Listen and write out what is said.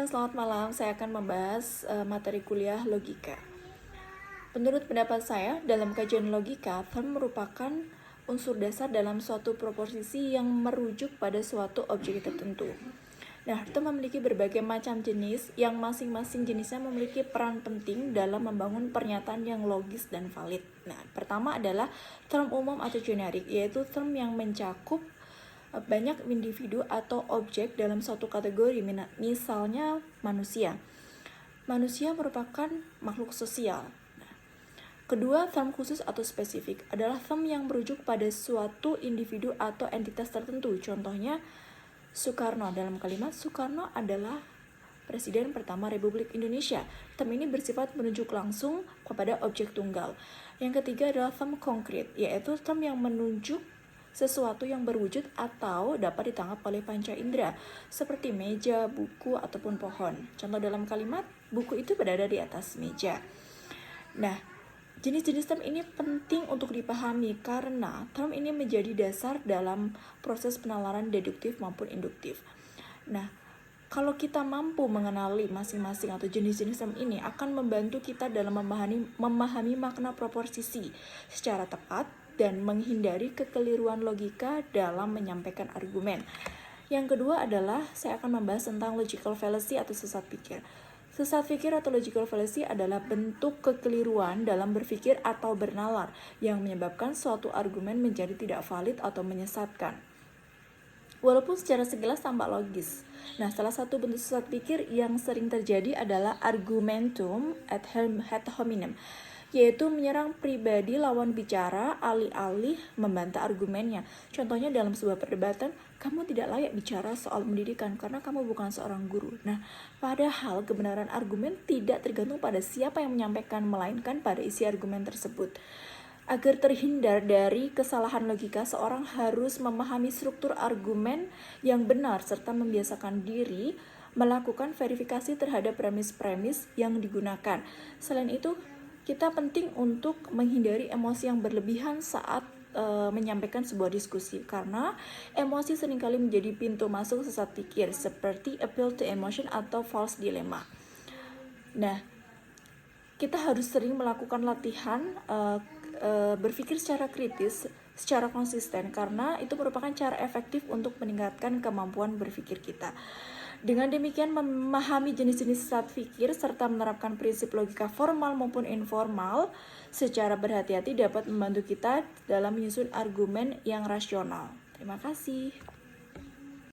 teman-teman, selamat malam. Saya akan membahas materi kuliah logika. Menurut pendapat saya, dalam kajian logika, term merupakan unsur dasar dalam suatu proposisi yang merujuk pada suatu objek tertentu. Nah, term memiliki berbagai macam jenis yang masing-masing jenisnya memiliki peran penting dalam membangun pernyataan yang logis dan valid. Nah, pertama adalah term umum atau generik, yaitu term yang mencakup banyak individu atau objek dalam suatu kategori, misalnya manusia. Manusia merupakan makhluk sosial. Kedua, term khusus atau spesifik adalah term yang merujuk pada suatu individu atau entitas tertentu. Contohnya, Soekarno. Dalam kalimat, Soekarno adalah Presiden pertama Republik Indonesia. Term ini bersifat menunjuk langsung kepada objek tunggal. Yang ketiga adalah term konkret, yaitu term yang menunjuk sesuatu yang berwujud atau dapat ditangkap oleh panca indera, seperti meja, buku, ataupun pohon. Contoh dalam kalimat, buku itu berada di atas meja. Nah, jenis-jenis term ini penting untuk dipahami karena term ini menjadi dasar dalam proses penalaran deduktif maupun induktif. Nah, kalau kita mampu mengenali masing-masing atau jenis-jenis term ini akan membantu kita dalam memahami makna proposisi secara tepat dan menghindari kekeliruan logika dalam menyampaikan argumen. Yang kedua adalah saya akan membahas tentang logical fallacy atau sesat pikir. Sesat pikir atau logical fallacy adalah bentuk kekeliruan dalam berpikir atau bernalar yang menyebabkan suatu argumen menjadi tidak valid atau menyesatkan, walaupun secara sekilas tampak logis. Nah, salah satu bentuk sesat pikir yang sering terjadi adalah argumentum ad hominem, yaitu menyerang pribadi lawan bicara alih-alih membantah argumennya. Contohnya dalam sebuah perdebatan, kamu tidak layak bicara soal pendidikan karena kamu bukan seorang guru. Nah, padahal kebenaran argumen tidak tergantung pada siapa yang menyampaikan, melainkan pada isi argumen tersebut. Agar terhindar dari kesalahan logika, seorang harus memahami struktur argumen yang benar serta membiasakan diri melakukan verifikasi terhadap premis-premis yang digunakan. Selain itu, kita penting untuk menghindari emosi yang berlebihan saat menyampaikan sebuah diskusi, karena emosi seringkali menjadi pintu masuk sesat pikir seperti appeal to emotion atau false dilemma. Nah, kita harus sering melakukan latihan berpikir secara kritis, secara konsisten, karena itu merupakan cara efektif untuk meningkatkan kemampuan berpikir kita. Dengan demikian, memahami jenis-jenis sesat pikir serta menerapkan prinsip logika formal maupun informal secara berhati-hati dapat membantu kita dalam menyusun argumen yang rasional. Terima kasih.